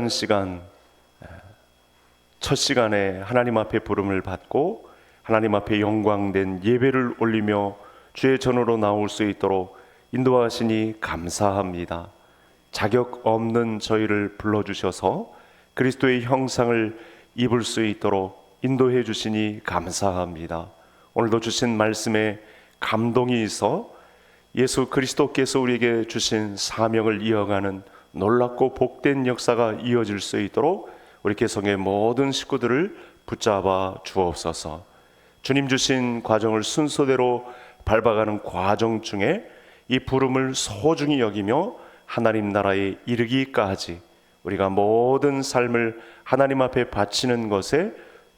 시간, 첫 시간에 하나님 앞에 부름을 받고 하나님 앞에 영광된 예배를 올리며 주의 전으로 나올 수 있도록 인도하시니 감사합니다. 자격 없는 저희를 불러주셔서 그리스도의 형상을 입을 수 있도록 인도해 주시니 감사합니다. 오늘도 주신 말씀에 감동이 있어 예수 그리스도께서 우리에게 주신 사명을 이어가는 놀랍고 복된 역사가 이어질 수 있도록 우리 개성의 모든 식구들을 붙잡아 주옵소서. 주님 주신 과정을 순서대로 밟아가는 과정 중에 이 부름을 소중히 여기며 하나님 나라에 이르기까지 우리가 모든 삶을 하나님 앞에 바치는 것에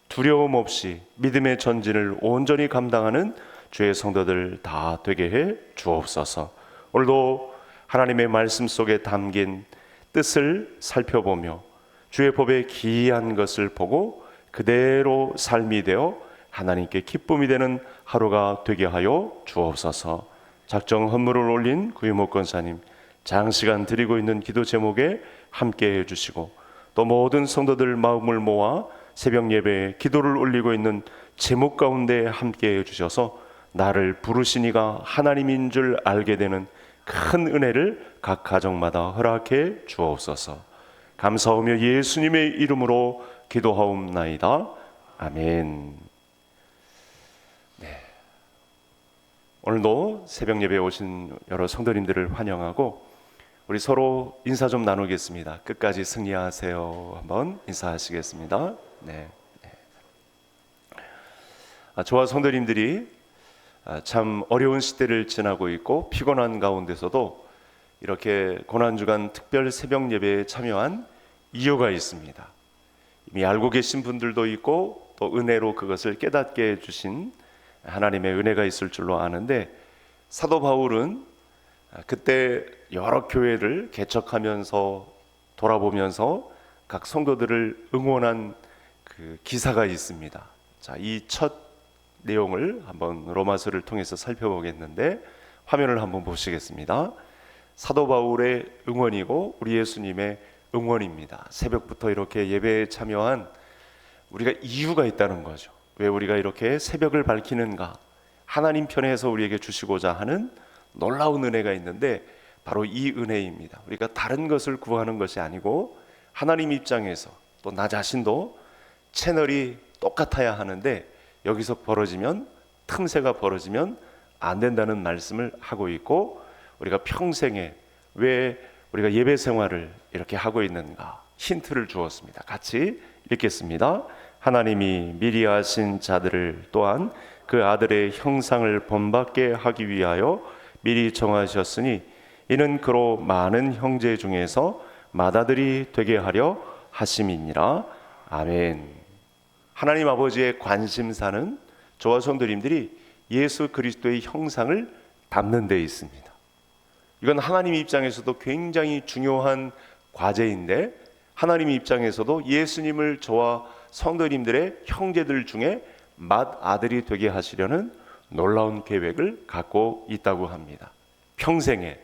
두려움 없이 믿음의 전진을 온전히 감당하는 주의 성도들 다 되게 해 주옵소서. 오늘도 하나님의 말씀 속에 담긴 뜻을 살펴보며 주의 법에 기이한 것을 보고 그대로 삶이 되어 하나님께 기쁨이 되는 하루가 되게 하여 주옵소서. 작정 헌물을 올린 구유목 권사님 장시간 드리고 있는 기도 제목에 함께 해주시고 또 모든 성도들 마음을 모아 새벽 예배에 기도를 올리고 있는 제목 가운데 함께 해주셔서 나를 부르신 이가 하나님인 줄 알게 되는 큰 은혜를 각 가정마다 허락해 주옵소서. 감사하며 예수님의 이름으로 기도하옵나이다. 아멘. 오늘도 새벽 예배에 오신 여러 성도님들을 환영하고 우리 서로 인사 좀 나누겠습니다. 끝까지 승리하세요. 한번 인사하시겠습니다. 저와 성도님들이 참 어려운 시대를 지나고 있고 피곤한 가운데서도 이렇게 고난주간 특별 새벽 예배에 참여한 이유가 있습니다. 이미 알고 계신 분들도 있고 또 은혜로 그것을 깨닫게 해주신 하나님의 은혜가 있을 줄로 아는데, 사도 바울은 그때 여러 교회를 개척하면서 돌아보면서 각 성도들을 응원한 그 기사가 있습니다. 자, 이 첫 내용을 한번 로마서를 통해서 살펴보겠는데 화면을 한번 보시겠습니다. 사도 바울의 응원이고 우리 예수님의 응원입니다. 새벽부터 이렇게 예배에 참여한 우리가 이유가 있다는 거죠. 왜 우리가 이렇게 새벽을 밝히는가? 하나님 편에서 우리에게 주시고자 하는 놀라운 은혜가 있는데 바로 이 은혜입니다. 우리가 다른 것을 구하는 것이 아니고 하나님 입장에서 또 나 자신도 채널이 똑같아야 하는데 여기서 벌어지면, 틈새가 벌어지면 안 된다는 말씀을 하고 있고, 우리가 평생에 왜 우리가 예배 생활을 이렇게 하고 있는가 힌트를 주었습니다. 같이 읽겠습니다. 하나님이 미리 하신 자들을 또한 그 아들의 형상을 본받게 하기 위하여 미리 정하셨으니 이는 그로 많은 형제 중에서 맏아들이 되게 하려 하심이니라. 아멘. 하나님 아버지의 관심사는 저와 성도님들이 예수 그리스도의 형상을 담는 데 있습니다. 이건 하나님 입장에서도 굉장히 중요한 과제인데, 하나님 입장에서도 예수님을 저와 성도님들의 형제들 중에 맏아들이 되게 하시려는 놀라운 계획을 갖고 있다고 합니다. 평생에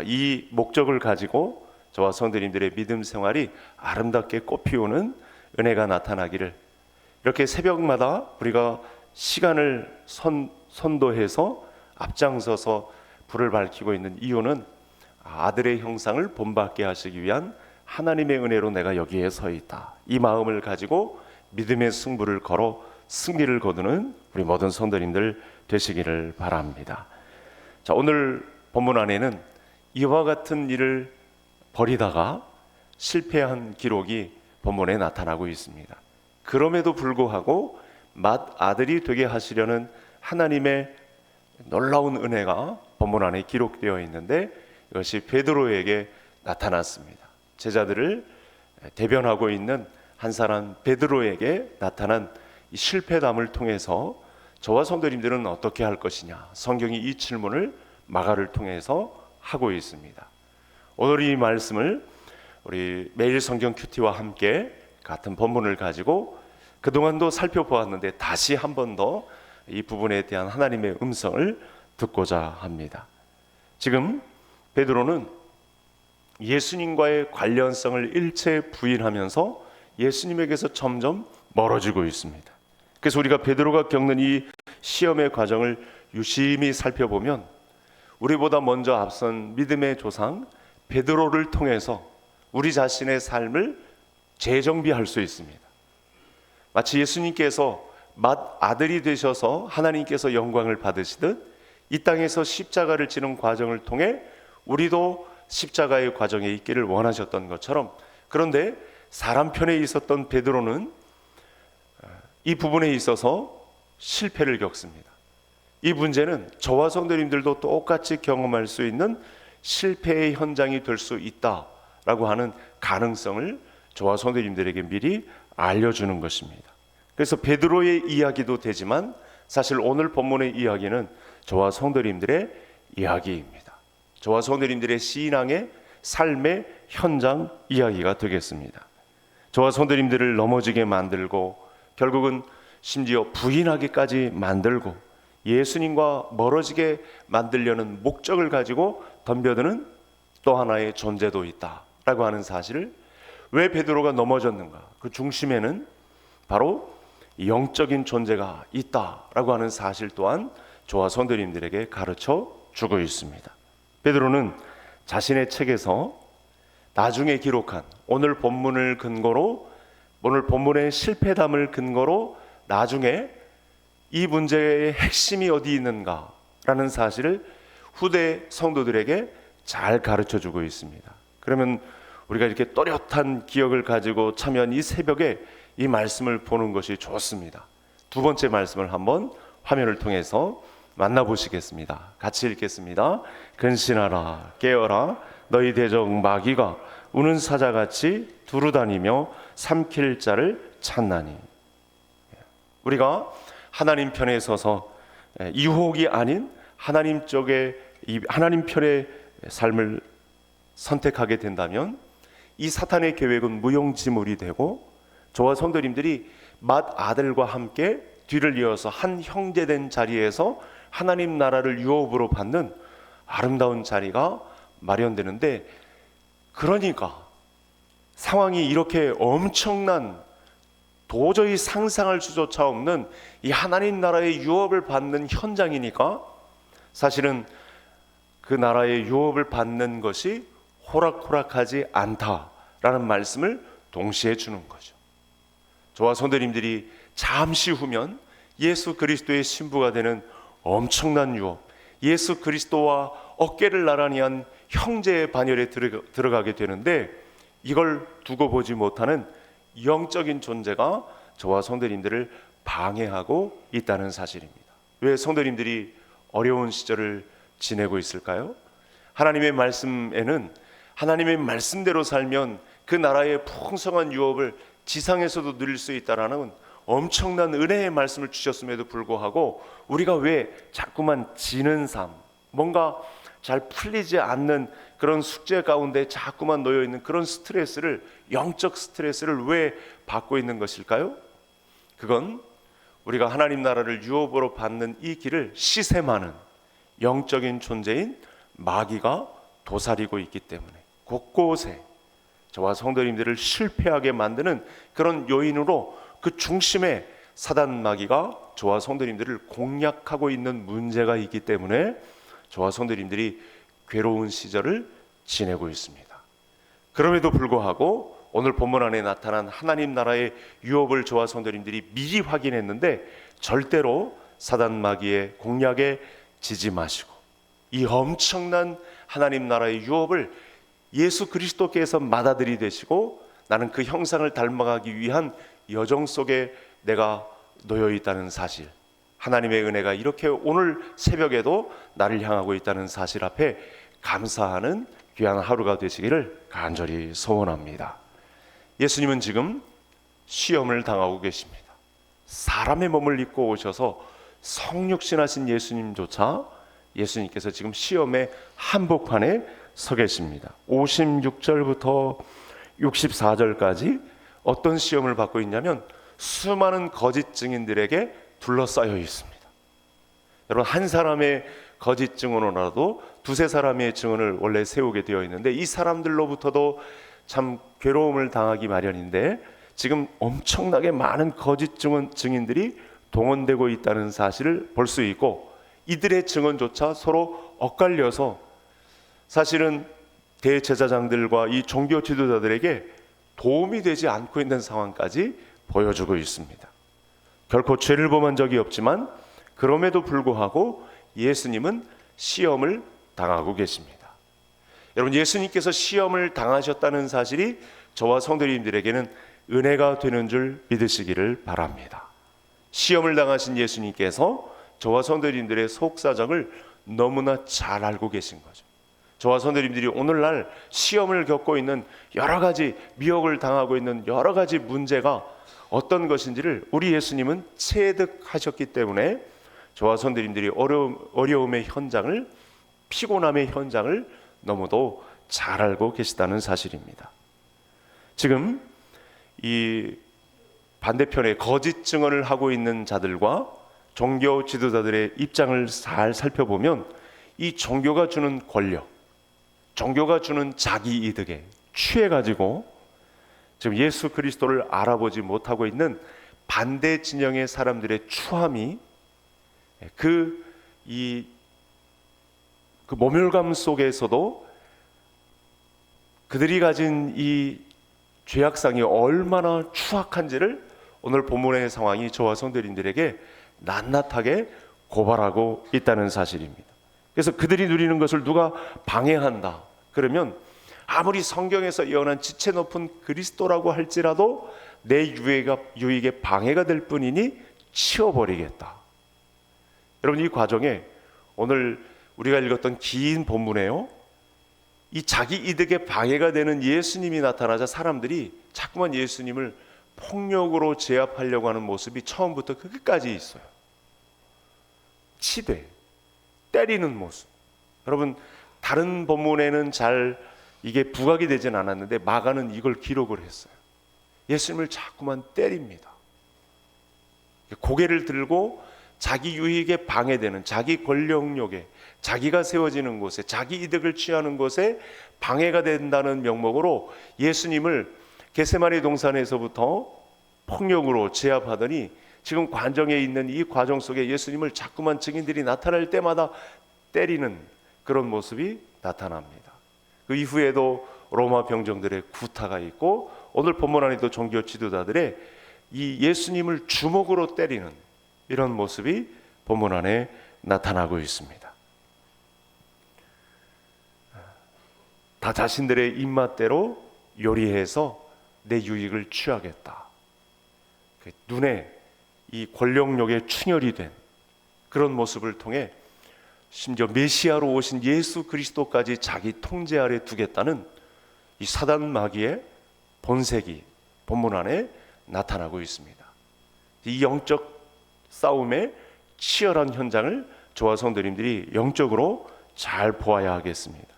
이 목적을 가지고 저와 성도님들의 믿음 생활이 아름답게 꽃피우는 은혜가 나타나기를, 이렇게 새벽마다 우리가 시간을 선도해서 앞장서서 불을 밝히고 있는 이유는 아들의 형상을 본받게 하시기 위한 하나님의 은혜로 내가 여기에 서 있다. 이 마음을 가지고 믿음의 승부를 걸어 승리를 거두는 우리 모든 성도님들 되시기를 바랍니다. 자, 오늘 본문 안에는 이와 같은 일을 벌이다가 실패한 기록이 본문에 나타나고 있습니다. 그럼에도 불구하고 맏아들이 되게 하시려는 하나님의 놀라운 은혜가 본문 안에 기록되어 있는데, 이것이 베드로에게 나타났습니다. 제자들을 대변하고 있는 한 사람 베드로에게 나타난 이 실패담을 통해서 저와 성도님들은 어떻게 할 것이냐, 성경이 이 질문을 마가를 통해서 하고 있습니다. 오늘 이 말씀을 우리 매일 성경 큐티와 함께 같은 본문을 가지고 그동안도 살펴보았는데 다시 한 번 더 이 부분에 대한 하나님의 음성을 듣고자 합니다. 지금 베드로는 예수님과의 관련성을 일체 부인하면서 예수님에게서 점점 멀어지고 있습니다. 그래서 우리가 베드로가 겪는 이 시험의 과정을 유심히 살펴보면 우리보다 먼저 앞선 믿음의 조상 베드로를 통해서 우리 자신의 삶을 재정비할 수 있습니다. 마치 예수님께서 맏아들이 되셔서 하나님께서 영광을 받으시듯 이 땅에서 십자가를 지는 과정을 통해 우리도 십자가의 과정에 있기를 원하셨던 것처럼, 그런데 사람 편에 있었던 베드로는 이 부분에 있어서 실패를 겪습니다. 이 문제는 저와 성도님들도 똑같이 경험할 수 있는 실패의 현장이 될 수 있다라고 하는 가능성을 저와 성도님들에게 미리 알려주는 것입니다. 그래서 베드로의 이야기도 되지만 사실 오늘 본문의 이야기는 저와 성도님들의 이야기입니다. 저와 성도님들의 신앙의 삶의 현장 이야기가 되겠습니다. 저와 성도님들을 넘어지게 만들고 결국은 심지어 부인하기까지 만들고 예수님과 멀어지게 만들려는 목적을 가지고 덤벼드는 또 하나의 존재도 있다라고 하는 사실을, 왜 베드로가 넘어졌는가, 그 중심에는 바로 영적인 존재가 있다라고 하는 사실 또한 저와 성도님들에게 가르쳐 주고 있습니다. 베드로는 자신의 책에서 나중에 기록한 오늘 본문을 근거로, 오늘 본문의 실패담을 근거로 나중에 이 문제의 핵심이 어디 있는가라는 사실을 후대 성도들에게 잘 가르쳐 주고 있습니다. 그러면 우리가 이렇게 또렷한 기억을 가지고 참여한 이 새벽에 이 말씀을 보는 것이 좋습니다. 두 번째 말씀을 한번 화면을 통해서 만나보시겠습니다. 같이 읽겠습니다. 근신하라, 깨어라, 너희 대적 마귀가 우는 사자같이 두루다니며 삼킬 자를 찾나니. 우리가 하나님 편에 서서 유혹이 아닌 하나님 쪽에, 하나님 편의 삶을 선택하게 된다면 이 사탄의 계획은 무용지물이 되고 저와 성도님들이 맏아들과 함께 뒤를 이어서 한 형제된 자리에서 하나님 나라를 유업으로 받는 아름다운 자리가 마련되는데, 그러니까 상황이 이렇게 엄청난, 도저히 상상할 수조차 없는 이 하나님 나라의 유업을 받는 현장이니까 사실은 그 나라의 유업을 받는 것이 호락호락하지 않다라는 말씀을 동시에 주는 거죠. 저와 성도님들이 잠시 후면 예수 그리스도의 신부가 되는 엄청난 유업, 예수 그리스도와 어깨를 나란히 한 형제의 반열에 들어가게 되는데, 이걸 두고 보지 못하는 영적인 존재가 저와 성도님들을 방해하고 있다는 사실입니다. 왜 성도님들이 어려운 시절을 지내고 있을까요? 하나님의 말씀에는 하나님의 말씀대로 살면 그 나라의 풍성한 유업을 지상에서도 누릴 수 있다라는 엄청난 은혜의 말씀을 주셨음에도 불구하고 우리가 왜 자꾸만 지는 삶, 뭔가 잘 풀리지 않는 그런 숙제 가운데 자꾸만 놓여 있는 그런 스트레스를, 영적 스트레스를 왜 받고 있는 것일까요? 그건 우리가 하나님 나라를 유업으로 받는 이 길을 시샘하는 영적인 존재인 마귀가 도사리고 있기 때문에, 곳곳에 저와 성도님들을 실패하게 만드는 그런 요인으로 그 중심에 사단 마귀가 저와 성도님들을 공략하고 있는 문제가 있기 때문에 저와 성도님들이 괴로운 시절을 지내고 있습니다. 그럼에도 불구하고 오늘 본문 안에 나타난 하나님 나라의 유업을 저와 성도님들이 미리 확인했는데 절대로 사단 마귀의 공략에 지지 마시고 이 엄청난 하나님 나라의 유업을 예수 그리스도께서 맏아들이 되시고 나는 그 형상을 닮아가기 위한 여정 속에 내가 놓여 있다는 사실, 하나님의 은혜가 이렇게 오늘 새벽에도 나를 향하고 있다는 사실 앞에 감사하는 귀한 하루가 되시기를 간절히 소원합니다. 예수님은 지금 시험을 당하고 계십니다. 사람의 몸을 입고 오셔서 성육신하신 예수님조차 예수님께서 지금 시험의 한복판에 서 계십니다. 56절부터 64절까지 어떤 시험을 받고 있냐면 수많은 거짓 증인들에게 둘러싸여 있습니다. 여러분, 한 사람의 거짓 증언으로라도 두세 사람의 증언을 원래 세우게 되어 있는데, 이 사람들로부터도 참 괴로움을 당하기 마련인데, 지금 엄청나게 많은 거짓 증인들이 동원되고 있다는 사실을 볼 수 있고, 이들의 증언조차 서로 엇갈려서 사실은 대제사장들과 이 종교 지도자들에게 도움이 되지 않고 있는 상황까지 보여주고 있습니다. 결코 죄를 범한 적이 없지만 그럼에도 불구하고 예수님은 시험을 당하고 계십니다. 여러분, 예수님께서 시험을 당하셨다는 사실이 저와 성도님들에게는 은혜가 되는 줄 믿으시기를 바랍니다. 시험을 당하신 예수님께서 저와 성도님들의 속사정을 너무나 잘 알고 계신 거죠. 저와 성도님들이 오늘날 시험을 겪고 있는 여러 가지, 미혹을 당하고 있는 여러 가지 문제가 어떤 것인지를 우리 예수님은 체득하셨기 때문에 저와 성도님들이 어려움의 현장을, 피곤함의 현장을 너무도 잘 알고 계시다는 사실입니다. 지금 이 반대편에 거짓 증언을 하고 있는 자들과 종교 지도자들의 입장을 잘 살펴보면, 이 종교가 주는 권력, 종교가 주는 자기 이득에 취해가지고 지금 예수 그리스도를 알아보지 못하고 있는 반대 진영의 사람들의 추함이 그 모멸감 속에서도 그들이 가진 이 죄악상이 얼마나 추악한지를 오늘 본문의 상황이 저와 성도님들에게 낱낱하게 고발하고 있다는 사실입니다. 그래서 그들이 누리는 것을 누가 방해한다 그러면, 아무리 성경에서 예언한 지체 높은 그리스도라고 할지라도 내 유익에 방해가 될 뿐이니 치워버리겠다. 여러분, 이 과정에 오늘 우리가 읽었던 긴 본문에요, 이 자기 이득에 방해가 되는 예수님이 나타나자 사람들이 자꾸만 예수님을 폭력으로 제압하려고 하는 모습이 처음부터 끝까지 있어요. 치대, 때리는 모습. 여러분, 다른 본문에는 잘 이게 부각이 되진 않았는데 마가는 이걸 기록을 했어요. 예수님을 자꾸만 때립니다. 고개를 들고 자기 유익에 방해되는, 자기 권력욕에, 자기가 세워지는 곳에, 자기 이득을 취하는 곳에 방해가 된다는 명목으로 예수님을 겟세마네 동산에서부터 폭력으로 제압하더니, 지금 관정에 있는 이 과정 속에 예수님을 자꾸만 증인들이 나타날 때마다 때리는 그런 모습이 나타납니다. 그 이후에도 로마 병정들의 구타가 있고, 오늘 본문 안에도 종교 지도자들의 이 예수님을 주먹으로 때리는 이런 모습이 본문 안에 나타나고 있습니다. 다 자신들의 입맛대로 요리해서 내 유익을 취하겠다. 눈에 이 권력욕에 충혈이 된 그런 모습을 통해 심지어 메시아로 오신 예수 그리스도까지 자기 통제 아래 두겠다는 이 사단 마귀의 본색이 본문 안에 나타나고 있습니다. 이 영적 싸움의 치열한 현장을 저와 성도님들이 영적으로 잘 보아야 하겠습니다.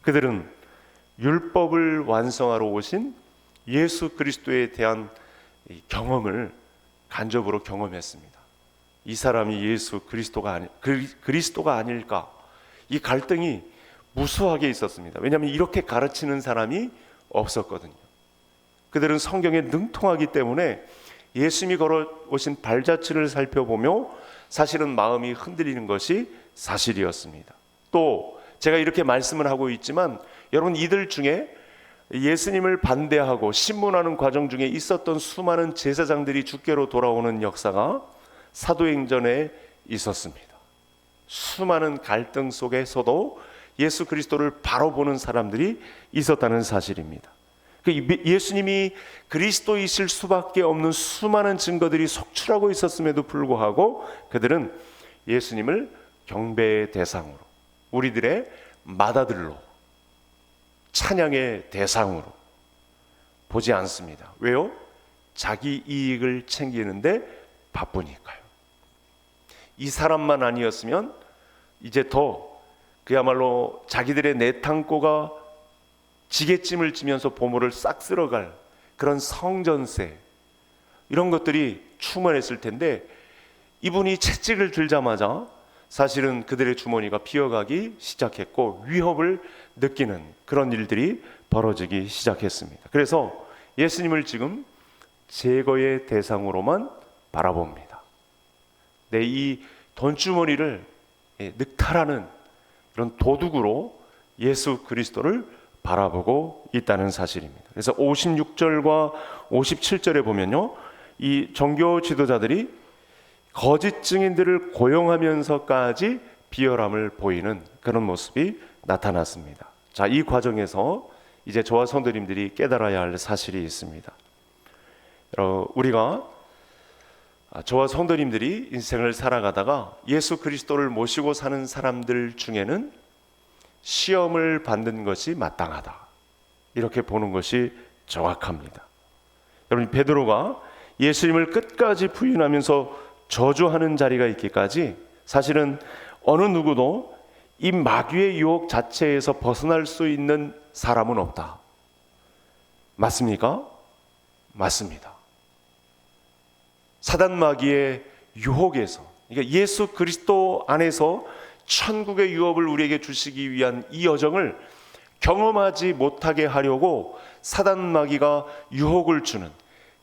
그들은 율법을 완성하러 오신 예수 그리스도에 대한 경험을 간접으로 경험했습니다. 이 사람이 예수 그리스도가 아닐까, 이 갈등이 무수하게 있었습니다. 왜냐하면 이렇게 가르치는 사람이 없었거든요. 그들은 성경에 능통하기 때문에 예수님이 걸어오신 발자취를 살펴보며 사실은 마음이 흔들리는 것이 사실이었습니다. 또 제가 이렇게 말씀을 하고 있지만, 여러분, 이들 중에 예수님을 반대하고 신문하는 과정 중에 있었던 수많은 제사장들이 주께로 돌아오는 역사가 사도행전에 있었습니다. 수많은 갈등 속에서도 예수 그리스도를 바로 보는 사람들이 있었다는 사실입니다. 예수님이 그리스도이실 수밖에 없는 수많은 증거들이 속출하고 있었음에도 불구하고 그들은 예수님을 경배의 대상으로, 우리들의 맏아들로, 찬양의 대상으로 보지 않습니다. 왜요? 자기 이익을 챙기는데 바쁘니까요. 이 사람만 아니었으면 이제 더 그야말로 자기들의 내탕꼬가 지게찜을 지면서 보물을 싹 쓸어갈 그런 성전세, 이런 것들이 충만했을 텐데, 이분이 채찍을 들자마자 사실은 그들의 주머니가 비어가기 시작했고 위협을 느끼는 그런 일들이 벌어지기 시작했습니다. 그래서 예수님을 지금 제거의 대상으로만 바라봅니다. 이 돈주머니를 늑탈하는 그런 도둑으로 예수 그리스도를 바라보고 있다는 사실입니다. 그래서 56절과 57절에 보면요, 이 종교 지도자들이 거짓 증인들을 고용하면서까지 비열함을 보이는 그런 모습이 나타났습니다. 자, 이 과정에서 이제 저와 성도님들이 깨달아야 할 사실이 있습니다. 우리가 저와 성도님들이 인생을 살아가다가 예수 그리스도를 모시고 사는 사람들 중에는 시험을 받는 것이 마땅하다, 이렇게 보는 것이 정확합니다. 여러분, 베드로가 예수님을 끝까지 부인하면서 저주하는 자리가 있기까지 사실은 어느 누구도 이 마귀의 유혹 자체에서 벗어날 수 있는 사람은 없다. 맞습니까? 맞습니다. 사단 마귀의 유혹에서, 그러니까 예수 그리스도 안에서 천국의 유업을 우리에게 주시기 위한 이 여정을 경험하지 못하게 하려고 사단 마귀가 유혹을 주는,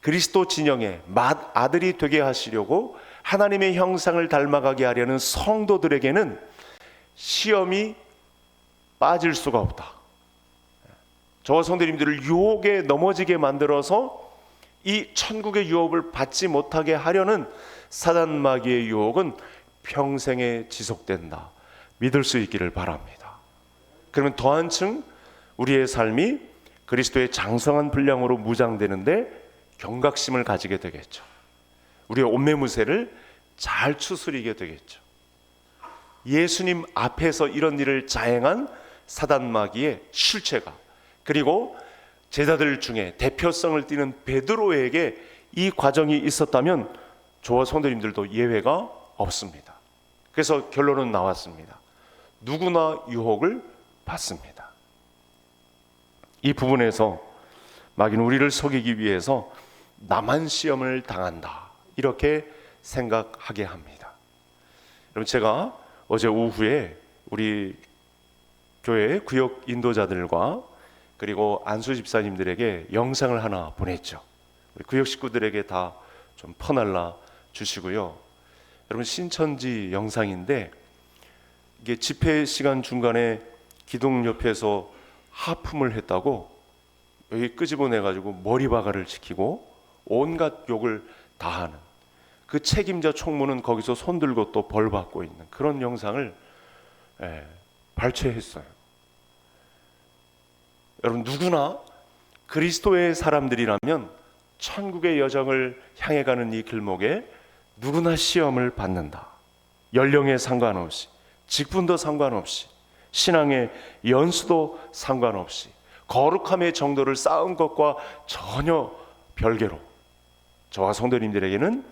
그리스도 진영의 맏아들이 되게 하시려고 하나님의 형상을 닮아가게 하려는 성도들에게는 시험이 빠질 수가 없다. 저와 성도님들을 유혹에 넘어지게 만들어서 이 천국의 유업을 받지 못하게 하려는 사단 마귀의 유혹은 평생에 지속된다, 믿을 수 있기를 바랍니다. 그러면 더 한층 우리의 삶이 그리스도의 장성한 분량으로 무장되는데 경각심을 가지게 되겠죠. 우리의 옷매무새를 잘 추스리게 되겠죠. 예수님 앞에서 이런 일을 자행한 사단 마귀의 실체가, 그리고 제자들 중에 대표성을 띠는 베드로에게 이 과정이 있었다면 저와 성도님들도 예외가 없습니다. 그래서 결론은 나왔습니다. 누구나 유혹을 받습니다. 이 부분에서 마귀는 우리를 속이기 위해서 나만 시험을 당한다, 이렇게 생각하게 합니다. 여러분, 제가 어제 오후에 우리 교회 구역 인도자들과 그리고 안수 집사님들에게 영상을 하나 보냈죠. 우리 구역 식구들에게 다 좀 퍼날라 주시고요. 여러분, 신천지 영상인데 이게 집회 시간 중간에 기둥 옆에서 하품을 했다고 여기 끄집어내가지고 머리바가를 시키고 온갖 욕을 다 하는, 그 책임자 총무는 거기서 손들고 또 벌 받고 있는 그런 영상을 발췌했어요. 여러분, 누구나 그리스도의 사람들이라면 천국의 여정을 향해 가는 이 길목에 누구나 시험을 받는다. 연령에 상관없이, 직분도 상관없이, 신앙의 연수도 상관없이, 거룩함의 정도를 쌓은 것과 전혀 별개로 저와 성도님들에게는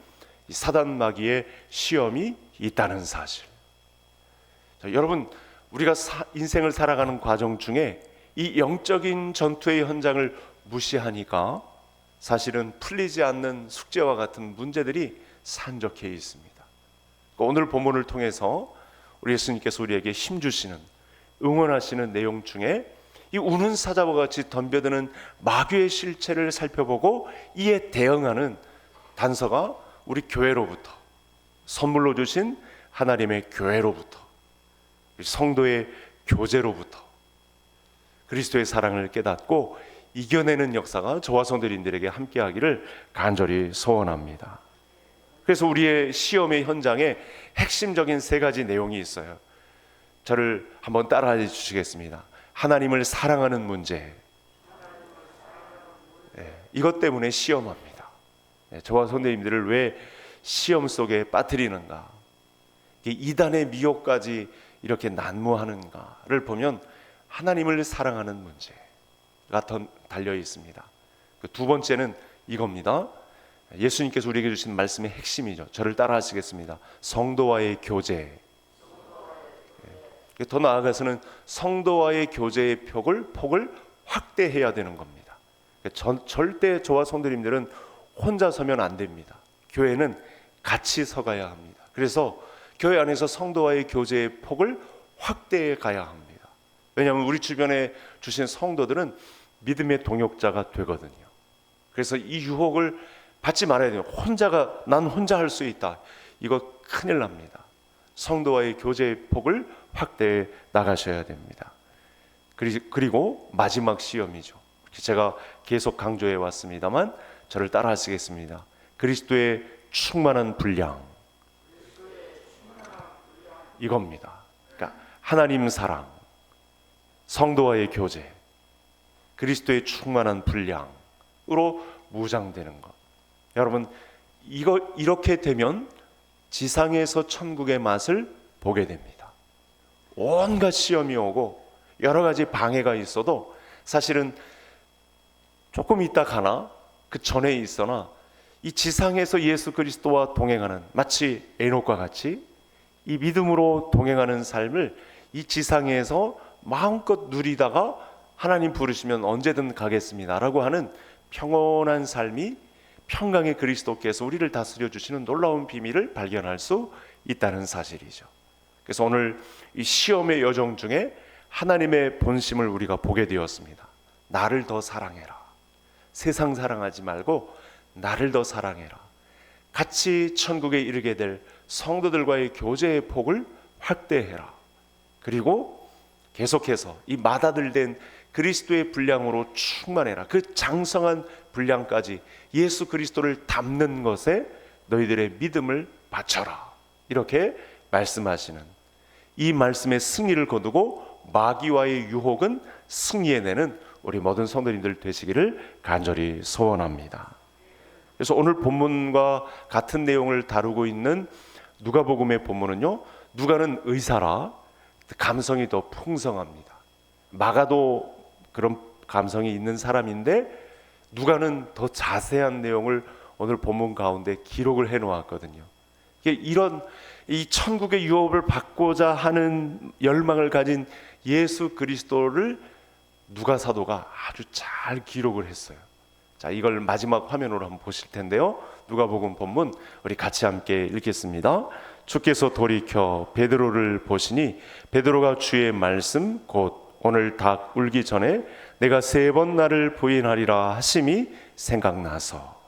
이 사단 마귀의 시험이 있다는 사실. 자, 여러분, 우리가 인생을 살아가는 과정 중에 이 영적인 전투의 현장을 무시하니까 사실은 풀리지 않는 숙제와 같은 문제들이 산적해 있습니다. 오늘 본문을 통해서 우리 예수님께서 우리에게 힘주시는, 응원하시는 내용 중에 이 우는 사자와 같이 덤벼드는 마귀의 실체를 살펴보고 이에 대응하는 단서가 우리 교회로부터, 선물로 주신 하나님의 교회로부터, 성도의 교제로부터 그리스도의 사랑을 깨닫고 이겨내는 역사가 저와 성도님들에게 함께하기를 간절히 소원합니다. 그래서 우리의 시험의 현장에 핵심적인 세 가지 내용이 있어요. 저를 한번 따라해 주시겠습니다. 하나님을 사랑하는 문제, 이것 때문에 시험합니다. 저와 성도님들을 왜 시험 속에 빠뜨리는가, 이단의 미혹까지 이렇게 난무하는가를 보면 하나님을 사랑하는 문제가 달려 있습니다. 두 번째는 이겁니다. 예수님께서 우리에게 주신 말씀의 핵심이죠. 저를 따라 하시겠습니다. 성도와의 교제. 더 나아가서는 성도와의 교제의 폭을 확대해야 되는 겁니다. 절대 저와 성도님들은 혼자 서면 안 됩니다. 교회는 같이 서가야 합니다. 그래서 교회 안에서 성도와의 교제의 폭을 확대해 가야 합니다. 왜냐하면 우리 주변에 주신 성도들은 믿음의 동역자가 되거든요. 그래서 이 유혹을 받지 말아야 돼요. 난 혼자 할 수 있다. 이거 큰일 납니다. 성도와의 교제의 폭을 확대해 나가셔야 됩니다. 그리고 마지막 시험이죠. 제가 계속 강조해 왔습니다만 저를 따라 하시겠습니다. 그리스도의 충만한 분량, 이겁니다. 그러니까 하나님 사랑, 성도와의 교제, 그리스도의 충만한 분량으로 무장되는 것. 여러분, 이렇게 되면 지상에서 천국의 맛을 보게 됩니다. 온갖 시험이 오고 여러 가지 방해가 있어도 사실은 조금 있다 가나 그 전에 있으나 이 지상에서 예수 그리스도와 동행하는, 마치 에녹과 같이 이 믿음으로 동행하는 삶을 이 지상에서 마음껏 누리다가 하나님 부르시면 언제든 가겠습니다 라고 하는 평온한 삶이 평강의 그리스도께서 우리를 다스려 주시는 놀라운 비밀을 발견할 수 있다는 사실이죠. 그래서 오늘 이 시험의 여정 중에 하나님의 본심을 우리가 보게 되었습니다. 나를 더 사랑해라. 세상 사랑하지 말고 나를 더 사랑해라. 같이 천국에 이르게 될 성도들과의 교제의 폭을 확대해라. 그리고 계속해서 이 맏아들된 그리스도의 분량으로 충만해라. 그 장성한 분량까지 예수 그리스도를 담는 것에 너희들의 믿음을 바쳐라. 이렇게 말씀하시는 이 말씀의 승리를 거두고 마귀와의 유혹은 승리해내는 우리 모든 성도님들 되시기를 간절히 소원합니다. 그래서 오늘 본문과 같은 내용을 다루고 있는 누가복음의 본문은요, 누가는 의사라 감성이 더 풍성합니다. 마가도 그런 감성이 있는 사람인데 누가는 더 자세한 내용을 오늘 본문 가운데 기록을 해 놓았거든요. 이런 이 천국의 유업을 받고자 하는 열망을 가진 예수 그리스도를 누가 사도가 아주 잘 기록을 했어요. 자, 이걸 마지막 화면으로 한번 보실 텐데요. 누가복음 본문 우리 같이 함께 읽겠습니다. 주께서 돌이켜 베드로를 보시니 베드로가 주의 말씀 곧 오늘 닭 울기 전에 내가 3번 나를 부인하리라 하심이 생각나서.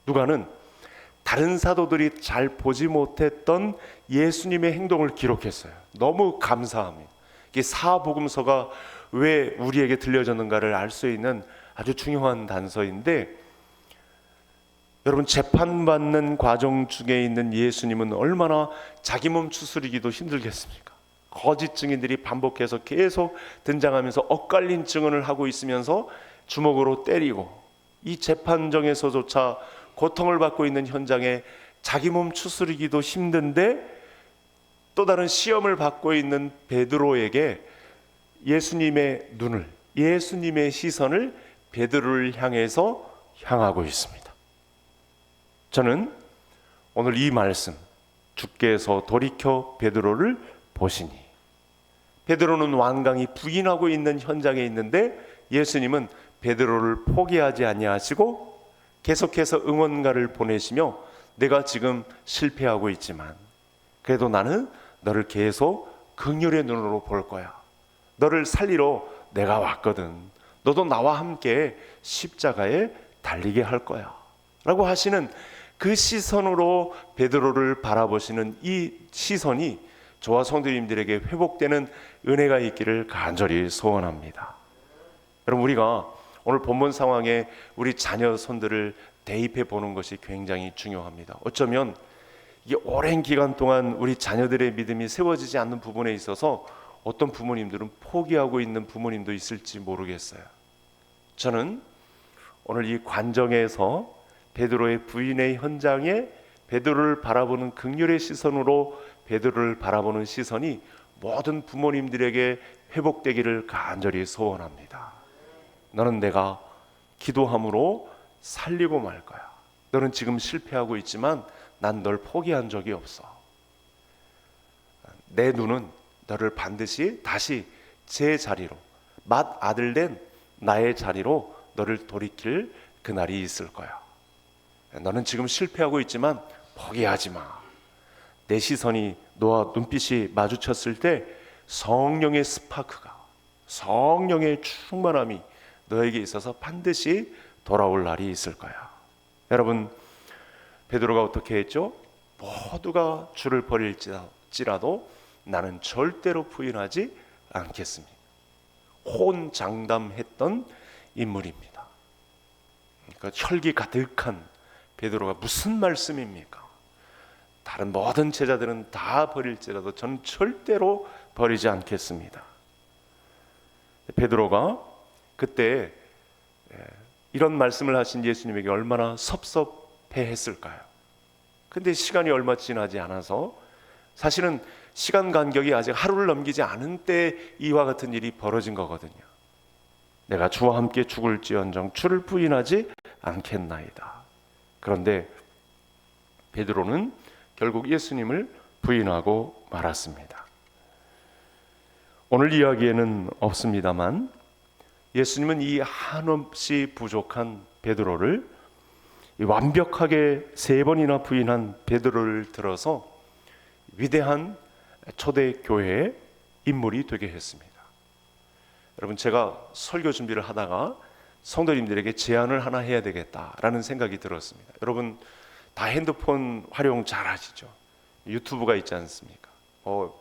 누가는 다른 사도들이 잘 보지 못했던 예수님의 행동을 기록했어요. 너무 감사합니다. 이게 사복음서가 왜 우리에게 들려졌는가를 알 수 있는 아주 중요한 단서인데, 여러분, 재판받는 과정 중에 있는 예수님은 얼마나 자기 몸 추스리기도 힘들겠습니까? 거짓 증인들이 반복해서 계속 등장하면서 엇갈린 증언을 하고 있으면서 주먹으로 때리고, 이 재판정에서조차 고통을 받고 있는 현장에 자기 몸 추스리기도 힘든데 또 다른 시험을 받고 있는 베드로에게 예수님의 눈을, 예수님의 시선을 베드로를 향해서 향하고 있습니다. 저는 오늘 이 말씀, 주께서 돌이켜 베드로를 보시니, 베드로는 완강히 부인하고 있는 현장에 있는데 예수님은 베드로를 포기하지 아니하시고 계속해서 응원가를 보내시며, 내가 지금 실패하고 있지만 그래도 나는 너를 계속 긍휼의 눈으로 볼 거야. 너를 살리러 내가 왔거든. 너도 나와 함께 십자가에 달리게 할 거야 라고 하시는 그 시선으로 베드로를 바라보시는 이 시선이 저와 성도님들에게 회복되는 은혜가 있기를 간절히 소원합니다. 여러분, 우리가 오늘 본문 상황에 우리 자녀 손들을 대입해 보는 것이 굉장히 중요합니다. 어쩌면 이게 오랜 기간 동안 우리 자녀들의 믿음이 세워지지 않는 부분에 있어서 어떤 부모님들은 포기하고 있는 부모님도 있을지 모르겠어요. 저는 오늘 이 관정에서 베드로의 부인의 현장에 베드로를 바라보는 긍휼의 시선으로 베드로를 바라보는 시선이 모든 부모님들에게 회복되기를 간절히 소원합니다. 너는 내가 기도함으로 살리고 말 거야. 너는 지금 실패하고 있지만 난 널 포기한 적이 없어. 내 눈은 너를 반드시 다시 제 자리로, 맏아들 된 나의 자리로 너를 돌이킬 그날이 있을 거야. 너는 지금 실패하고 있지만 포기하지 마. 내 시선이 너와 눈빛이 마주쳤을 때 성령의 스파크가, 성령의 충만함이 너에게 있어서 반드시 돌아올 날이 있을 거야. 여러분, 베드로가 어떻게 했죠? 모두가 주를 버릴지라도 나는 절대로 부인하지 않겠습니다. 혼장담했던 인물입니다. 그러니까 혈기 가득한 베드로가 무슨 말씀입니까? 다른 모든 제자들은 다 버릴지라도 저는 절대로 버리지 않겠습니다. 베드로가 그때 이런 말씀을 하신 예수님에게 얼마나 섭섭해했을까요? 근데 시간이 얼마 지나지 않아서, 사실은 시간 간격이 아직 하루를 넘기지 않은 때 이와 같은 일이 벌어진 거거든요. 내가 주와 함께 죽을지언정 주를 부인하지 않겠나이다. 그런데 베드로는 결국 예수님을 부인하고 말았습니다. 오늘 이야기에는 없습니다만 예수님은 이 한없이 부족한 베드로를, 완벽하게 3번이나 부인한 베드로를 들어서 위대한 초대교회의 인물이 되게 했습니다. 여러분, 제가 설교 준비를 하다가 성도님들에게 제안을 하나 해야 되겠다라는 생각이 들었습니다. 여러분 다 핸드폰 활용 잘 하시죠? 유튜브가 있지 않습니까?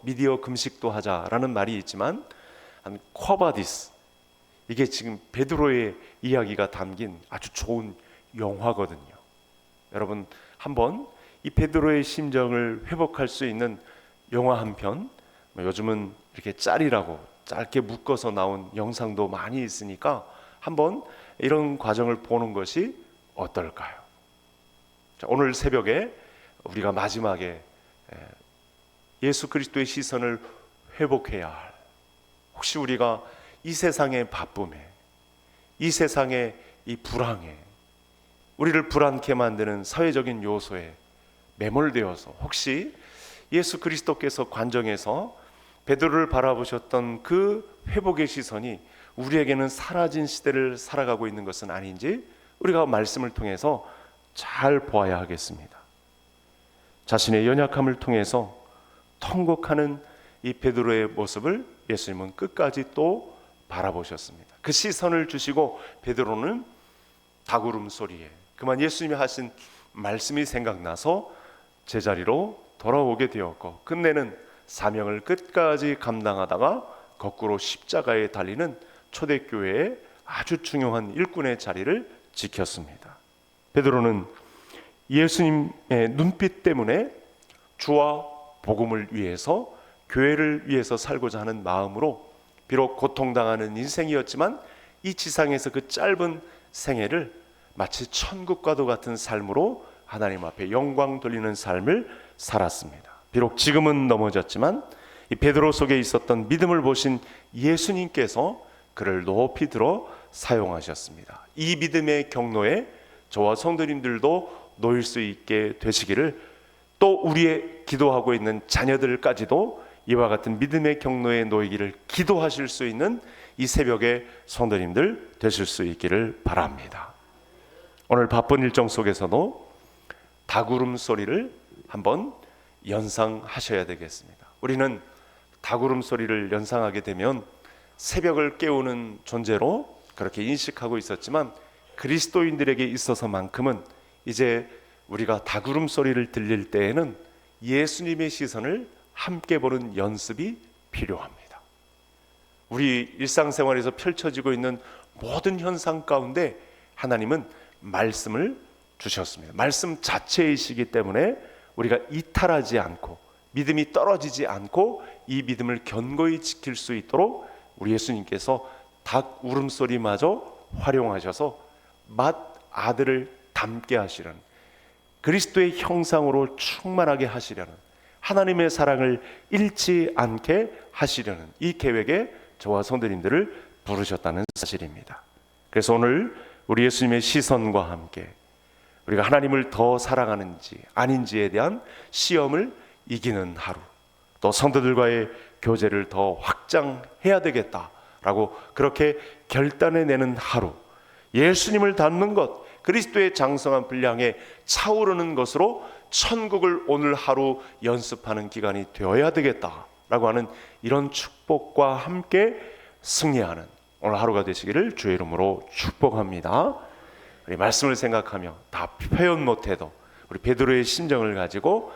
미디어 금식도 하자라는 말이 있지만 쿼바디스, 이게 지금 베드로의 이야기가 담긴 아주 좋은 영화거든요. 여러분 한번 이 베드로의 심정을 회복할 수 있는 영화 한 편, 요즘은 이렇게 짤이라고 짧게 묶어서 나온 영상도 많이 있으니까 한번 이런 과정을 보는 것이 어떨까요? 자, 오늘 새벽에 우리가 마지막에 예수 그리스도의 시선을 회복해야 할, 혹시 우리가 이 세상의 바쁨에, 이 세상의 이 불황에, 우리를 불안케 만드는 사회적인 요소에 매몰되어서 혹시 예수 그리스도께서 관정에서 베드로를 바라보셨던 그 회복의 시선이 우리에게는 사라진 시대를 살아가고 있는 것은 아닌지 우리가 말씀을 통해서 잘 보아야 하겠습니다. 자신의 연약함을 통해서 통곡하는 이 베드로의 모습을 예수님은 끝까지 또 바라보셨습니다. 그 시선을 주시고 베드로는 닭울음 소리에 그만 예수님이 하신 말씀이 생각나서 제자리로 돌아오게 되었고, 끝내는 사명을 끝까지 감당하다가 거꾸로 십자가에 달리는 초대교회의 아주 중요한 일꾼의 자리를 지켰습니다. 베드로는 예수님의 눈빛 때문에 주와 복음을 위해서, 교회를 위해서 살고자 하는 마음으로 비록 고통당하는 인생이었지만 이 지상에서 그 짧은 생애를 마치 천국과도 같은 삶으로 하나님 앞에 영광 돌리는 삶을 살았습니다. 비록 지금은 넘어졌지만 이 베드로 속에 있었던 믿음을 보신 예수님께서 그를 높이 들어 사용하셨습니다. 이 믿음의 경로에 저와 성도님들도 놓일 수 있게 되시기를, 또 우리의 기도하고 있는 자녀들까지도 이와 같은 믿음의 경로에 놓이기를 기도하실 수 있는 이 새벽에 성도님들 되실 수 있기를 바랍니다. 오늘 바쁜 일정 속에서도 닭울음 소리를 한번 연상하셔야 되겠습니다. 우리는 닭울음 소리를 연상하게 되면 새벽을 깨우는 존재로 그렇게 인식하고 있었지만, 그리스도인들에게 있어서만큼은 이제 우리가 닭울음 소리를 들릴 때에는 예수님의 시선을 함께 보는 연습이 필요합니다. 우리 일상생활에서 펼쳐지고 있는 모든 현상 가운데 하나님은 말씀을 주셨습니다. 말씀 자체이시기 때문에 우리가 이탈하지 않고 믿음이 떨어지지 않고 이 믿음을 견고히 지킬 수 있도록 우리 예수님께서 닭 울음소리마저 활용하셔서 맏 아들을 닮게 하시려는, 그리스도의 형상으로 충만하게 하시려는, 하나님의 사랑을 잃지 않게 하시려는 이 계획에 저와 성도님들을 부르셨다는 사실입니다. 그래서 오늘 우리 예수님의 시선과 함께 우리가 하나님을 더 사랑하는지 아닌지에 대한 시험을 이기는 하루, 또 성도들과의 교제를 더 확장해야 되겠다라고 그렇게 결단해내는 하루, 예수님을 닮는 것, 그리스도의 장성한 분량에 차오르는 것으로 천국을 오늘 하루 연습하는 기간이 되어야 되겠다라고 하는 이런 축복과 함께 승리하는 오늘 하루가 되시기를 주의 이름으로 축복합니다. 우리 말씀을 생각하며 다 표현 못해도 우리 베드로의 심정을 가지고